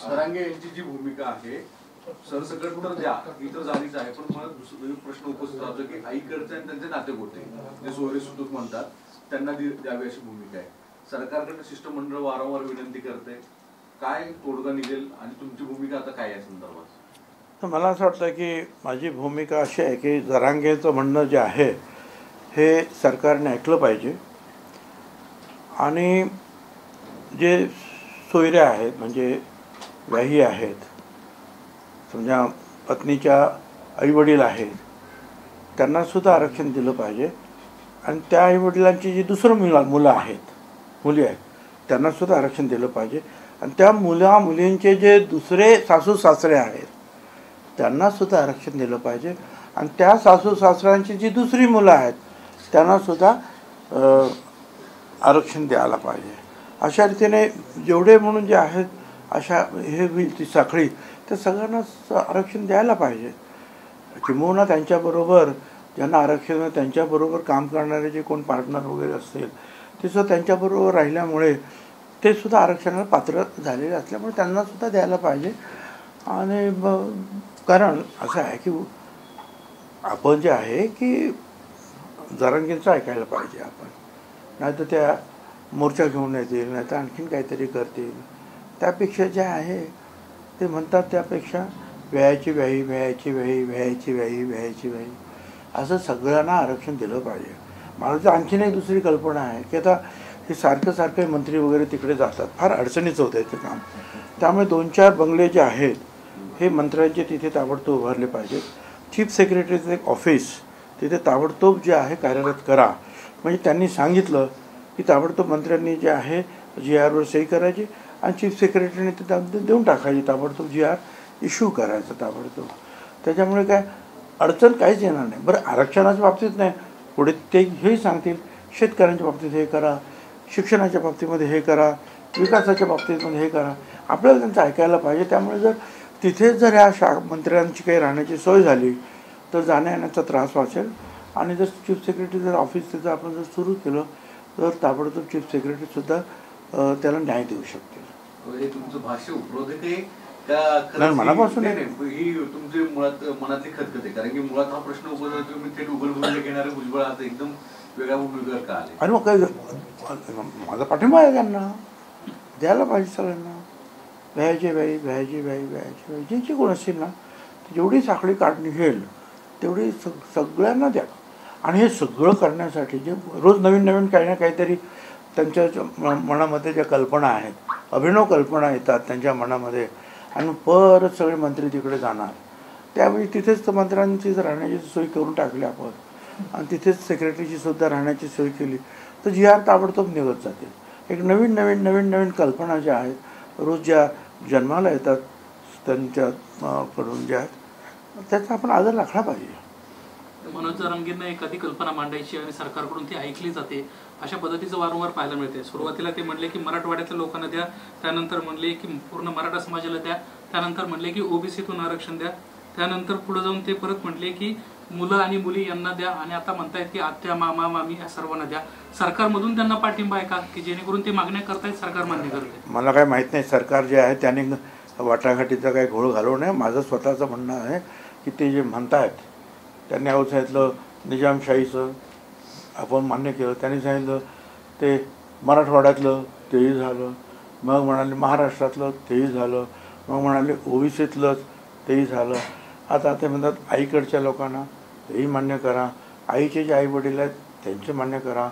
सरांगे यांची जी भूमिका आहे सरसकट तर द्या, ही तर झालीच आहे, पण मला दुसरा प्रश्न उपस्थित राहतो की आईकडचे आणि त्यांचे नाते गोते जे सोयरे सुतूक म्हणतात त्यांना द्यावी अशी भूमिका आहे. सरकारकडे शिष्टमंडळ वारंवार विनंती करते, काय तोडगा निघेल आणि तुमची भूमिका आता काय या संदर्भात? तर मला असं वाटतं की माझी भूमिका अशी आहे की जरांगेचं म्हणणं जे आहे हे सरकारने ऐकलं पाहिजे आणि जे सोयरे आहेत म्हणजे व्याही आहेत, समजा पत्नीच्या आईवडील आहेत, त्यांनासुद्धा आरक्षण दिलं पाहिजे आणि त्या आईवडिलांची जी दुसरं मुलं आहेत, मुली आहेत, त्यांनासुद्धा आरक्षण दिलं पाहिजे आणि त्या मुलींचे जे दुसरे सासू सासरे आहेत त्यांनासुद्धा आरक्षण दिलं पाहिजे आणि त्या सासू सासऱ्यांची जी दुसरी मुलं आहेत त्यांनासुद्धा आरक्षण द्यायला पाहिजे. अशा रीतीने जेवढे म्हणून जे आहेत अशा हे होईल ती साखळी, त्या सगळ्यांनाच आरक्षण द्यायला पाहिजे. किंबहुना त्यांच्याबरोबर ज्यांना आरक्षण त्यांच्याबरोबर काम करणारे जे कोण पार्टनर वगैरे असतील ते सुद्धा त्यांच्याबरोबर राहिल्यामुळे ते सुद्धा आरक्षणाला पात्र झालेले असल्यामुळे त्यांनासुद्धा द्यायला पाहिजे. आणि कारण असं आहे की आपण जे आहे की जरांगेंचं ऐकायला पाहिजे आपण, नाही तर त्या मोर्चा घेऊन येतील, नाही तर आणखीन काहीतरी करतील. त्यापेक्षा जे आहे ते म्हणतात त्यापेक्षा व्यायाची व्याही, व्यायाची व्याही, व्यायाची व्याही, व्यायाची व्याही असं सगळ्यांना आरक्षण दिलं पाहिजे. मला तर आणखीन एक दुसरी कल्पना आहे की आता हे सारखं सारखे मंत्री वगैरे तिकडे जातात, फार अडचणीचं होतं ते काम. त्यामुळे 2-4 बंगले जे आहेत हे मंत्र्यांचे तिथे ताबडतोब उभारले पाहिजेत. चीफ सेक्रेटरीचं एक ऑफिस तिथे ताबडतोब जे आहे कार्यरत करा. म्हणजे त्यांनी सांगितलं की ताबडतोब मंत्र्यांनी जे आहे GR वर सही करायची आणि चीफ सेक्रेटरीने ते देऊन टाकायची, ताबडतोब GR इश्यू करायचं ताबडतोब. त्याच्यामुळे काय अडचण काहीच येणार नाही. बरं, आरक्षणाच्या बाबतीत नाही, पुढे ते हेही सांगतील शेतकऱ्यांच्या बाबतीत हे करा, शिक्षणाच्या बाबतीमध्ये हे करा, विकासाच्या बाबतीमध्ये हे करा. आपल्याला त्यांचं ऐकायला पाहिजे. त्यामुळे जर तिथेच जर ह्या मंत्र्यांची काही राहण्याची सोय झाली तर जाण्या येण्याचा त्रास वाचेल आणि जर चीफ सेक्रेटरी जर ऑफिस तिथं आपण जर सुरू केलं तर ताबडतोब चीफ सेक्रेटरीसुद्धा त्याला न्याय देऊ शकतील. तुमचं भाष्य उपरोधक आहे का मनापासून ही तुमची मुळात मनातली खतखत आहे? कारण की मुळात हा प्रश्न उपरोधक तुम्ही थेट उघड भूमिका घेणारे भुजबळ आता एकदम वेगळ्या भूमिकेवर का आले? आणि मग काय माझा पाठिंबा आहे, त्यांना द्यायला पाहिजे सगळ्यांना. व्यायाची व्याही, व्यायाची व्याही, व्यायाची व्याही, जे कोण असतील ना जेवढी साखळी काढ निघेल तेवढी सगळ्यांना द्या. आणि हे सगळं करण्यासाठी जे रोज नवीन नवीन काही ना काहीतरी त्यांच्या मनामध्ये ज्या कल्पना आहेत, अभिनव कल्पना येतात त्यांच्या मनामध्ये आणि परत सगळे मंत्री तिकडे जाणार. त्यावेळी तिथेच तर मंत्र्यांची राहण्याची सोय करून टाकली आपण आणि तिथेच सेक्रेटरीची सुद्धा राहण्याची सोय केली तर GR ताबडतोब निघत जाते. एक नवीन नवीन नवीन नवीन कल्पना ज्या आहेत रोज ज्या जन्माला येतात त्यांच्याकडून ज्या आहेत त्याचा आपण आदर राखला पाहिजे. मनोज जरांगेंना एखादी कल्पना मांडायची आणि सरकारकडून ती ऐकली जाते अशा पद्धतीचं वारंवार पाहायला मिळते. सुरुवातीला ते म्हणले की मराठवाड्यातल्या लोकांना द्या, त्यानंतर म्हणले की पूर्ण मराठा समाजाला द्या, त्यानंतर म्हणले की OBCतून आरक्षण द्या, त्यानंतर पुढे जाऊन ते परत म्हटले की मुलं आणि मुली यांना द्या आणि आता म्हणतायत की आत्या, मामा, मामी या सर्वांना द्या. सरकारमधून त्यांना पाठिंबा आहे का की जेणेकरून ते मागण्या करतायत सरकार मान्य करते? मला काय माहीत नाही. सरकार जे आहे त्याने वाटाघाटीचा काही घोळ घालवू नये. माझं स्वतःचं म्हणणं आहे की ते जे म्हणतायत त्यांनी अहो सांगितलं निजामशाहीचं आपण मान्य केलं, त्यांनी सांगितलं ते मराठवाड्यातलं तेही झालं, मग म्हणाले महाराष्ट्रातलं तेही झालं, मग म्हणाले OBCतलंच तेही झालं. आता ते म्हणतात आईकडच्या लोकांना तेही मान्य करा, आईचे जे आईवडील आहेत त्यांचे मान्य करा,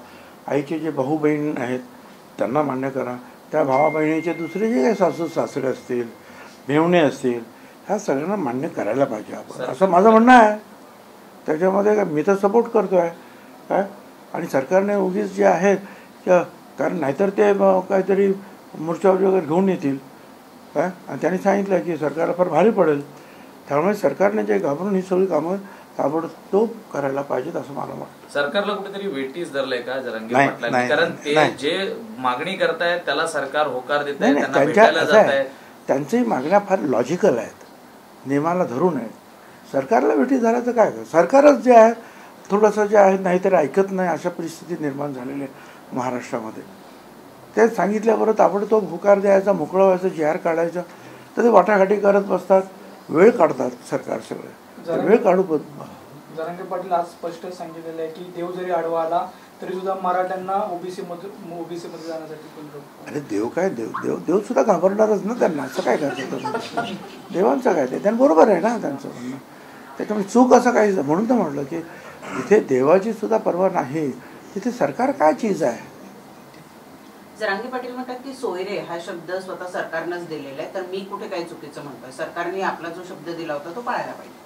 आईचे जे भाऊ बहीण आहेत त्यांना मान्य करा, त्या भावा बहिणीचे दुसरे जे काही सासू सासरे असतील, मेहुणे असतील, ह्या सगळ्यांना मान्य करायला पाहिजे आपण, असं माझं म्हणणं आहे. त्याच्यामध्ये काय मी तर सपोर्ट करतो आहे काय. आणि सरकारने उगीच जे आहे कारण नाहीतर ते काहीतरी मोर्चा वगैरे घेऊन येतील काय आणि त्यांनी सांगितलं की सरकारला फार भारी पडेल. त्यामुळे सरकारने जे घाबरून ही सगळी कामं ताबडतोब करायला पाहिजेत असं मला वाटतं. सरकारला कुठेतरी वेटीस धरलंय का जरांगे पाटलांनी? कारण ते जे मागणी करतायत त्याला सरकार होकार देत आहे, त्यांना भेटायला जात आहे. त्यांच्याही मागण्या फार लॉजिकल आहेत, नियमाला धरून आहेत. सरकारला वेटीस धरायचं काय? सरकारच जे आहे थोडंसं जे आहे नाहीतरी ऐकत नाही अशा परिस्थिती निर्माण झालेली आहे महाराष्ट्रामध्ये. ते सांगितल्याबरोबर ताबडतोब होकार द्यायचा, मोकळं व्हायचं, GR काढायचं तर ते वाटाघाटी करत बसतात, वेळ काढतात सरकार सगळे, वेळ काढू. जरांगे पाटील आज स्पष्ट सांगितलेलं आहे की देव जरी आडवा आला तरी सुद्धा मराठ्यांना ओबीसी मध्ये जाण्यासाठी. अरे देव काय, देव सुद्धा घाबरणारच ना त्यांना, असं काय करतात देवांचं काय, ते त्यांबरोबर आहे ना त्यांचं म्हणणं. त्याच्यामुळे चूक असं काही, म्हणून तर म्हटलं की जिथे देवाची सुद्धा पर्वा नाही तिथे सरकार काय चीज आहे. जरांगे पाटील म्हणतात की सोयरे हा शब्द स्वतः सरकारनंच दिलेला आहे, तर मी कुठे काही चुकीचं म्हणतोय, सरकारने आपला जो शब्द दिला होता तो पाळायला पाहिजे.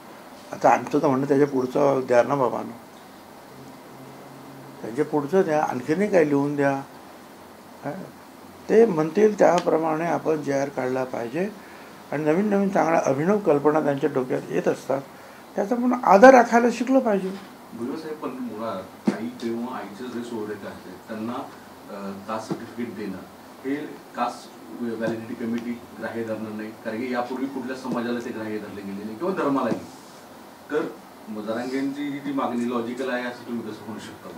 आता आमचं तर म्हणणं त्याच्या पुढचं द्या ना बाबांनो, त्याच्या पुढचं द्या, आणखीनही काही लिहून द्या. ते म्हणतील त्याप्रमाणे आपण जाहीर काढला पाहिजे. आणि नवीन नवीन चांगल्या अभिनव कल्पना त्यांच्या डोक्यात येत असतात, त्याचा पण आदर राखायला शिकलं पाहिजे. साहेब, पण मुळात आई किंवा आईचे जे सोयरे असते त्यांना कास्ट सर्टिफिकेट देणं हे कास्ट व्हॅलिडिटी कमिटी ग्राह्य धरणार नाही, कारण की यापूर्वी कुठल्या समाजाला ते ग्राह्य धरले गेले नाही किंवा धर्मालाही. तर जरांगेंची जी मागणी लॉजिकल आहे असं तुम्ही कसं म्हणू शकता?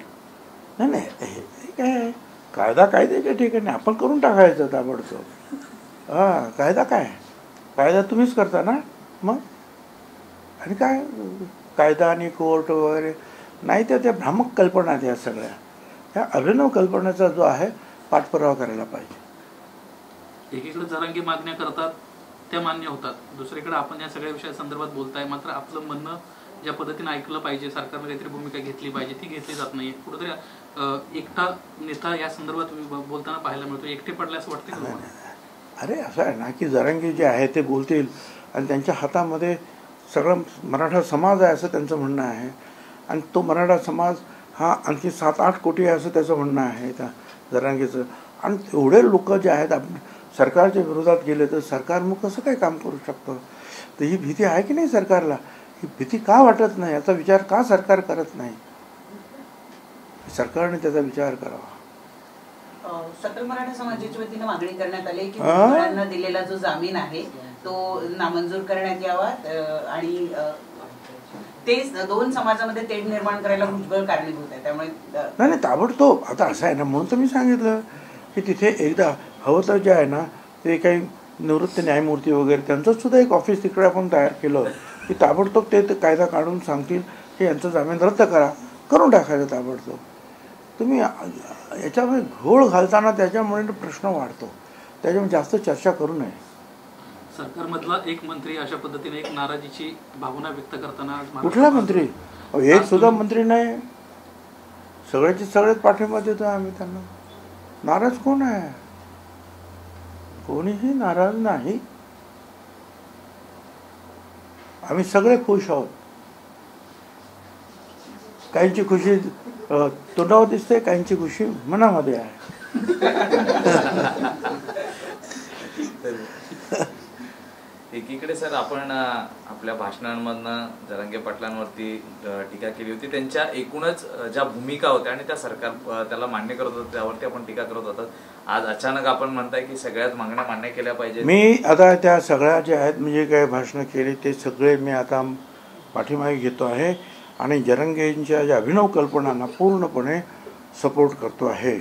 नाही, हे काय कायदा कायद्याच्या ठिकाणी आपण करून टाकायचं ताबडतोब. कायदा काय, कायदा तुम्हीच करता ना मग. आणि काय कायदा आणि कोर्ट वगैरे नाही, तर त्या भ्रामक कल्पना आहेत या सगळ्या. ह्या अभिनव कल्पनेचा जो आहे पाठपुरावा करायला पाहिजे. एकीकडे जरांगे मागण्या करतात त्या मान्य होतात, दुसरीकडे आपण या सगळ्या विषयासंदर्भात बोलताय, मात्र आपलं म्हणणं ज्या पद्धतीने ऐकलं पाहिजे, सरकारने काहीतरी भूमिका घेतली पाहिजे ती घेतली जात नाही. कुठेतरी एकटा नेता या संदर्भात बोलताना पाहायला मिळतो. एकटे पडले असं वाटतं का? अरे असं आहे ना की जरांगे जे आहे ते बोलतील आणि त्यांच्या हातामध्ये सगळं मराठा समाज आहे असं त्यांचं म्हणणं आहे. आणि तो मराठा समाज हा आणखी 7-8 कोटी आहे असं त्याचं म्हणणं आहे त्या जरांगेचं. आणि एवढे लोक जे आहेत आपण सरकारच्या विरोधात गेले तर सरकार मग कसं काय काम करू शकतं. तर ही भीती आहे की नाही सरकारला, ही भीती का वाटत नाही, याचा विचार का सरकार करत नाही. सरकारने त्याचा विचार करावा. सकल मराठा समाजाच्या वतीने मागणी करण्यात आली की भुजबळांना दिलेला जो जामीन आहे तो नामंजूर करण्यात यावा आणि तेच दोन समाजामध्ये तेढ निर्माण करायला भुजबळ कारणीभूत आहे. त्यामुळे नाही ताबडतोब आता असं आहे ना, म्हणून तर मी सांगितलं की तिथे एकदा हवं तर जे आहे ना ते काही निवृत्त न्यायमूर्ती वगैरे त्यांचं सुद्धा एक ऑफिस तिकडे आपण तयार केलं की ताबडतोब ते कायदा काढून सांगतील की यांचं जामीन रद्द करा, करून टाकायचं ताबडतोब. तुम्ही याच्यामध्ये घोळ घालताना त्याच्यामुळे प्रश्न वाढतो, त्याच्यामुळे जास्त चर्चा करू नये. सरकारमधला एक मंत्री अशा पद्धतीने एक नाराजीची भावना व्यक्त करताना, कुठला मंत्री, एक सुद्धा मंत्री नाही, सगळ्याचे सगळेच पाठिंबा देतो आम्ही त्यांना. नाराज कोण आहे, कोणीही नाराज नाही. आम्ही सगळे खुश आहोत. काहींची खुशी तोंडावर दिसते, काहींची खुशी मनामध्ये आहे. एकीकडे सर आपण आपल्या भाषणांमधनं जरांगे पाटलांवरती टीका केली होती, त्यांच्या एकूणच ज्या भूमिका होत्या आणि त्या सरकार त्याला मान्य करत होतं त्यावरती आपण टीका करत होतात. आज अचानक आपण म्हणताय की सगळ्याच मागण्या मान्य केल्या पाहिजे. मी आता त्या सगळ्या ज्या आहेत म्हणजे काही भाषणं केली ते सगळे मी आता पाठीमागे घेतो आहे आणि जरांगेंच्या ज्या अभिनव कल्पनांना पूर्णपणे सपोर्ट करतो आहे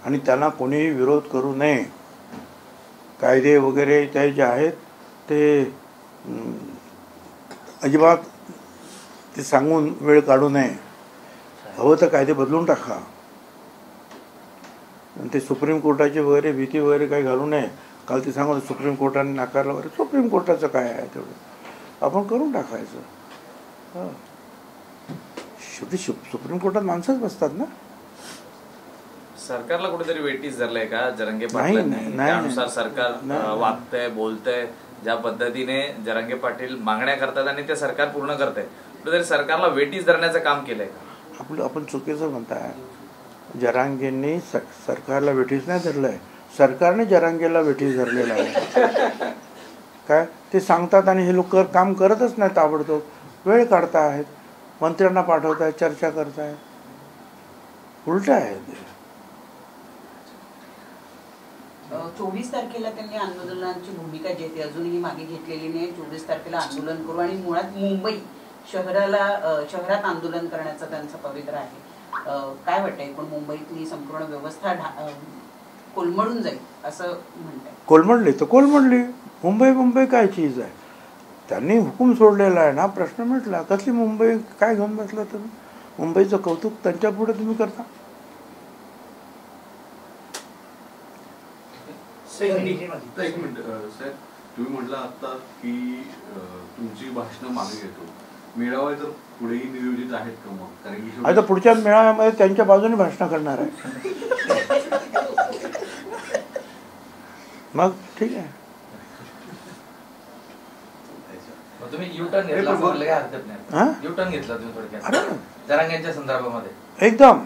आणि त्यांना कोणीही विरोध करू नये. कायदे वगैरे ते जे आहेत ते अजिबात ते सांगून वेळ काढू नये. हवं तर कायदे बदलून टाका. ते सुप्रीम कोर्टाची वगैरे भीती वगैरे काही घालू नये. काल ते सांगू सुप्रीम कोर्टाने नाकारलं वगैरे, सुप्रीम कोर्टाचं काय आहे तेवढं आपण करून टाकायचं. शेवटी सुप्रीम कोर्टात माणसंच बसतात ना. सरकारला कुठेतरी वेटीस धरलंय का जरांगे पाटील, त्यानुसार सरकार वागतंय बोलतंय, ज्या पद्धतीने जरांगे पाटील मागण्या करतात आणि ते सरकार पूर्ण करतंय, कुठेतरी सरकारला वेटीस धरण्याचं काम केलंय का? आपण चुकीचं म्हणताय. जरांगेंनी सरकारला वेठीस नाही धरलंय, सरकारने जरांगेला वेठीस धरलेलं आहे. काय ते सांगतात आणि हे लोक काम करतच नाही, ताबडतोब वेळ काढतायत, मंत्र्यांना पाठवतायत, चर्चा करतायत, उलट आहे. 24 तारखेला त्यांनी आंदोलनाची भूमिका जी आहे अजूनही मागे घेतलेली नाही. 24 तारखेला आंदोलन करू आणि मुळात मुंबई शहरात आंदोलन करण्याचा त्यांचा पवित्र आहे. काय वाटतंय पण मुंबईतली संपूर्ण व्यवस्था कोलमडून जाईल असं म्हणताय. कोलमडली तर कोलमडली. मुंबई काय चीज आहे? त्यांनी हुकूम सोडलेला आहे ना, प्रश्न मिटला. कसली मुंबई काय घेऊन बसला तुम्ही? मुंबईचं कौतुक त्यांच्या पुढे तुम्ही करता. एक मिनिट साहेब, तुम्ही म्हटलं आता की तुमची भाषणं मागे घेतो. मेळावा जर पुढेही नियोजित आहेत का मग? कारण की आता पुढच्या मेळाव्यामध्ये त्यांच्या बाजूने भाषण करणार आहे. मग ठीक आहे. तुम्ही युटर्न घेतला असं म्हणलं काय हरकत नाही. युटर्न घेतला तुम्ही थोडक्यात जरांगेंच्या संदर्भामध्ये एकदम.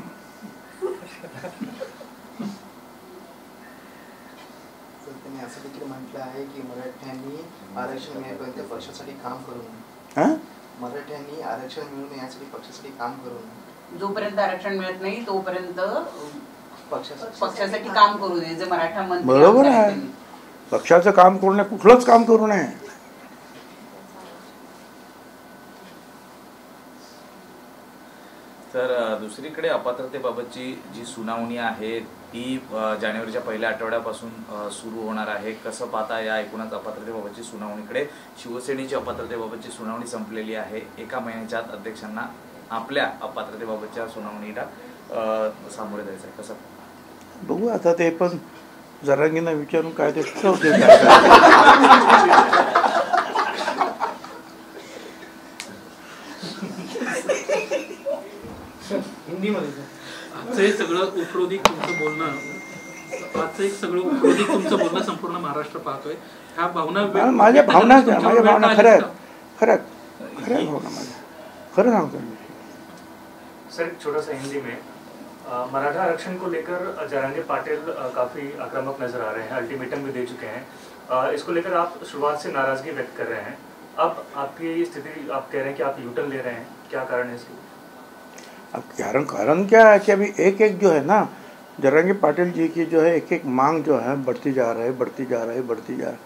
त्यांनी असं देखील म्हटलं आहे की मराठ्यांनी आरक्षण मिळेपर्यंत पक्षासाठी काम करू नये. मराठ्यांनी आरक्षण मिळवून यासाठी पक्षासाठी काम करू नये. जोपर्यंत आरक्षण मिळत नाही तोपर्यंत पक्षासाठी काम करू नये. जे मराठा मंत्री बरोबर आहे. पक्षाचं काम करू नये, कुठलंच काम करू नये. तर दुसरीकडे अपात्रतेबाबतची जी सुनावणी आहे ती जानेवारीच्या पहिल्या आठवड्यापासून सुरू होणार आहे. कसं पाहता या एकूणच अपात्रतेबाबतची सुनावणीकडे? शिवसेनेची अपात्रतेबाबतची सुनावणी संपलेली आहे. 1 महिन्याच्या आत अध्यक्षांना आपल्या अपात्रतेबाबतच्या सुनावणीला सामोरे जायचं आहे. कसं बघू आता, ते पण जरांगींना विचारून काय ते ठरवते. आजचं हे सगळं उपरोधिक तुमचं बोलणं संपूर्ण महाराष्ट्र पाहतोय. ह्या भावना माझ्या भावना खऱ्या आहेत. भावना माझ्या खरं सांगतो. सर, एक छोटा सा हिंदी में मराठा आरक्षण को लेकर जरांगे पाटिल काफी आक्रामक नजर आ रहे हैं, अल्टीमेटम भी दे चुके हैं. इसको लेकर आप शुरुआत से नाराजगी व्यक्त कर रहे हैं. अब आपकी ये स्थिति, आप कह रहे हैं कि आप यूटर्न ले रहे हैं, क्या कारण है इसकी? अब कारण क्या है कि अभी एक जो है ना, जरांगे पाटिल जी की जो है एक मांग जो है बढ़ती जा रहा है.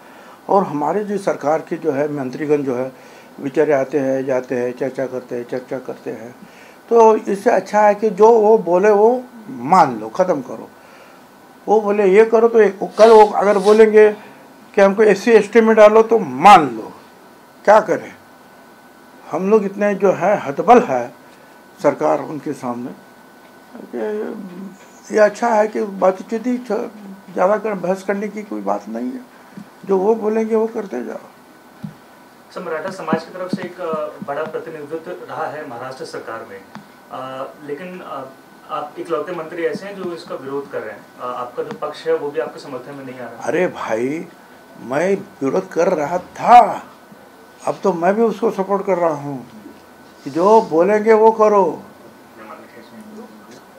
और हमारे जो सरकार की जो है मंत्रीगण जो है बेचारे आते हैं जाते हैं, चर्चा करते हैं. तो इससे अच्छा है कि जो वो बोले वो मान लो, ख़त्म करो. वो बोले ये करो तो कल वो अगर बोलेंगे कि हमको SC ST में डालो तो मान लो. क्या करें हम लोग? इतने जो है हतबल है सरकार उनके सामने. ये अच्छा है कि बातचीत ही ज़्यादा बहस करने की कोई बात नहीं है. जो वो बोलेंगे वो करते जाओ. सर, मराठा समाज की तरफ से एक बड़ा प्रतिनिधित्व रहा है महाराष्ट्र सरकार में, लेकिन आप इकलौते मंत्री ऐसे हैं जो इसका विरोध कर रहे हैं. आपका जो पक्ष है वो भी आपके समर्थन में नहीं आ रहा. अरे भाई, मैं विरोध कर रहा था, अब तो मैं भी उसको सपोर्ट कर रहा हूँ कि जो बोलेंगे वो करो.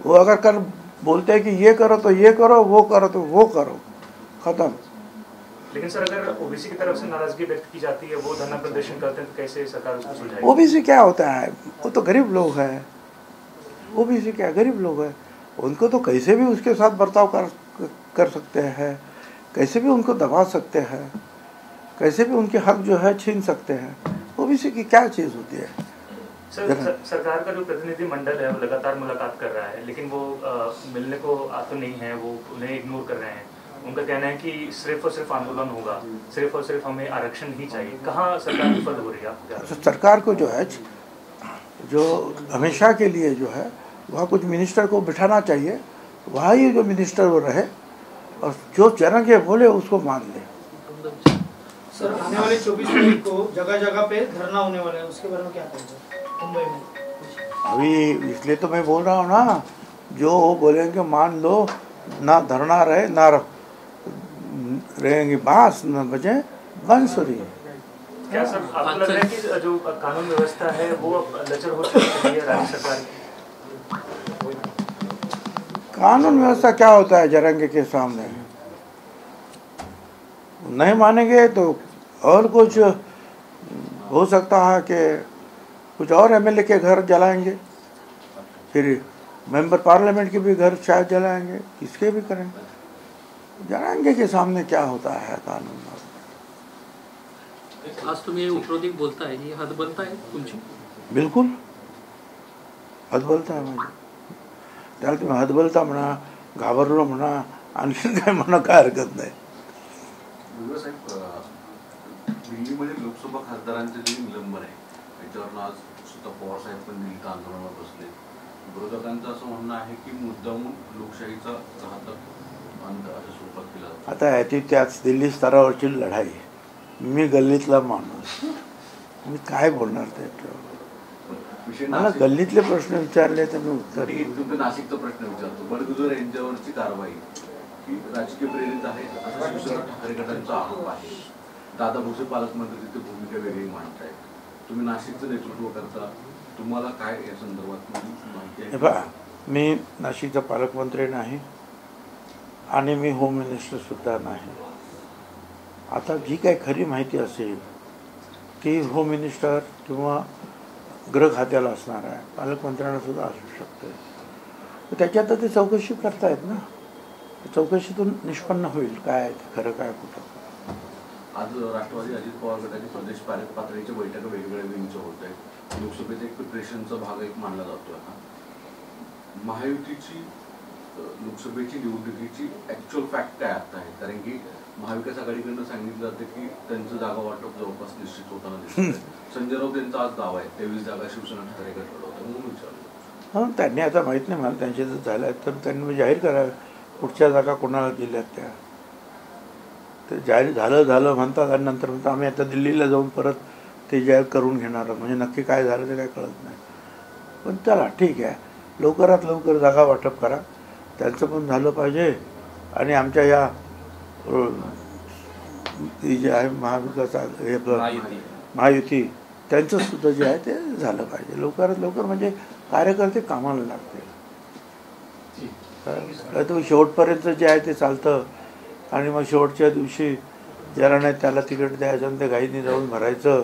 वो अगर कर बोलते हैं कि ये करो तो ये करो, वो करो तो वो करो, खत्म. लेकिन सर, अगर ओबीसी की तरफ से नाराजगी व्यक्त की जाती है, वो धरना प्रदर्शन करते हैं, तो कैसे सरकार उसको सुलझाएगी? ओबीसी क्या होता है? वो तो गरीब लोग हैं. ओबीसी क्या गरीब लोग हैं, उनको तो कैसे भी उसके साथ बर्ताव कर सकते हैं, कैसे भी उनको दबा सकते हैं, कैसे भी उनके हक जो है छीन सकते हैं. ओबीसी की क्या चीज़ होती है? सरकार का जो प्रतिनिधि मंडल है वो लगातार मुलाकात कर रहा है, लेकिन वो मिलने को तो नहीं है, वो उन्हें इग्नोर कर रहे हैं. उनका कहना है कि सिर्फ और सिर्फ आंदोलन होगा, सिर्फ और सिर्फ हमें आरक्षण ही चाहिए. कहाँ सरकार विफल हो रही है आपको? सरकार को जो है, जो हमेशा के लिए जो है वहाँ कुछ मिनिस्टर को बिठाना चाहिए. वहाँ ही जो मिनिस्टर वो रहे और जो जरांगे बोले उसको मान ले. सर, आने वाले 24 तारीख को जगह जगह पे धरना होने वाला है, उसके बारे में क्या कहेंगे मुंबई में? अभी इसलिए तो मैं बोल रहा हूँ ना, जो वो बोलेंगे मान लो. ना धरना रहे ना रहेंगे बांस, न बजे बांसुरी. क्या सर, आपको लग रहा है कि जो कानून व्यवस्था है वो लचर हो चुकी है राज्य सरकार की? कानून व्यवस्था क्या होता है जरांगे के सामने? नहीं मानेंगे तो और कुछ हो सकता है कि कुछ और MLA के घर जलाएंगे, फिर मेंबर पार्लियामेंट के भी घर शायद जलाएंगे, किसके भी करेंगे. जरांगे के सामने क्या होता है कानून? आज तुम्ही उपरोधिक बोलताय, ही हतबलता आहे तुमची? बिलकुल हतबलता आहे माझी. त्याला तुम्ही हतबलता म्हणा, घाबरलो म्हणा, आणखीन काय म्हणा काय हरकत नाही. दिल्लीमध्ये लोकसभा खासदारांचे जे निलंबन आहे त्याच्यावर आज स्वतः पवार साहेब पण दिल्लीत आंदोलनावर बसले. विरोधकांचं असं म्हणणं आहे की मुद्दामून लोकशाहीचा घातक अंत असं स्वरूपात केला जातो. आता याची त्याच दिल्ली स्तरावरची लढाई. मी गल्लीतला माणूस, मी काय बोलणार त्याच्यावर. मला गल्लीतले प्रश्न विचारले तर मी उत्तर तुमचा नाशिकचा प्रश्न विचारतो. बडगुजर यांच्यावरची कारवाई ही राजकीय प्रेरित आहे असं शिवसेना ठाकरे गटांचा आरोप आहे. दादा भुसे पालकमंत्री तिथे भूमिका वेगळी मांडतायत. तुम्ही नाशिकचं नेतृत्व करता, तुम्हाला काय या संदर्भात माहिती आहे? बघा, मी नाशिकचा पालकमंत्री नाही आणि मी होम मिनिस्टर सुद्धा नाही. आता जी काही खरी माहिती असेल ती होम मिनिस्टर किंवा गृह खात्याला असणार आहे, पालकमंत्र्यांना सुद्धा असू शकते. त्याच्यात ते चौकशी करतायत ना, चौकशीतून निष्पन्न होईल काय खरं काय कुठं. आज राष्ट्रवादी अजित पवार गटाची प्रदेश पातळीच्या बैठका वेगवेगळ्या विंगच्या होत आहेत. लोकसभेचा एक प्रिपरेशनचा भाग एक मानला जातोय हा. महायुतीची लोकसभेची निवडणुकीची ऍक्च्युअल फॅक्ट काय आता आहे? कारण की महाविकास आघाडीकडनं सांगितलं जातं की त्यांचं जागा वाटप जवळपास निश्चित होताना दिसतंय. संजय राऊत यांचा आज दावा आहे 23 जागा शिवसेना ठाकरे गट लढवतात म्हणून विचारलं. हां, त्यांनी आता माहीत नाही मला, त्यांचे जर झालं आहे तर त्यांनी जाहीर करावं कुठच्या जागा कोणाला दिल्यात त्या. ते जाहीर झालं म्हणतात आणि नंतर म्हणतात आम्ही आता दिल्लीला जाऊन परत ते जाहीर करून घेणार आहोत. म्हणजे नक्की काय झालं ते काय कळत नाही. पण चला ठीक आहे, लवकरात लवकर जागा वाटप करा, त्यांचं पण झालं पाहिजे. आणि आमच्या या जे आहे महाविकास हे महायुती त्यांचंसुद्धा जे आहे ते झालं पाहिजे लवकरात लवकर. म्हणजे कार्यकर्ते कामाला लागतील. तर शेवटपर्यंत जे आहे ते चालतं आणि मग शेवटच्या दिवशी ज्याला नाही त्याला तिकीट द्यायचं आणि ते घाईने जाऊन भरायचं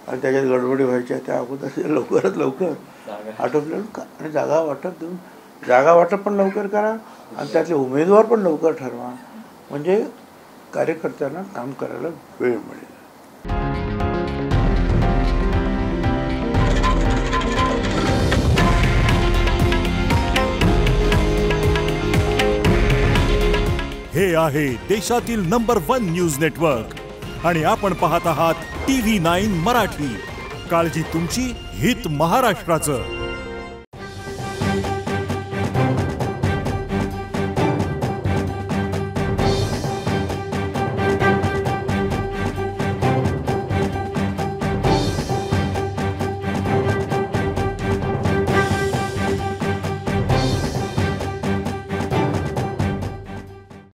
आणि त्याच्यात गडबडी व्हायच्या. त्या अगोदर लवकरात लवकर आटोपलं आणि जागा वाटप देऊन जागा वाटप पण लवकर करा आणि त्यातले उमेदवार पण लवकर ठरवा. म्हणजे कार्यकर्त्यांना काम करायला वेळ मिळेल. हे आहे देशातील नंबर 1 न्यूज नेटवर्क आणि आपण पाहत आहात TV9 मराठी. काळजी तुमची, हित महाराष्ट्राचं.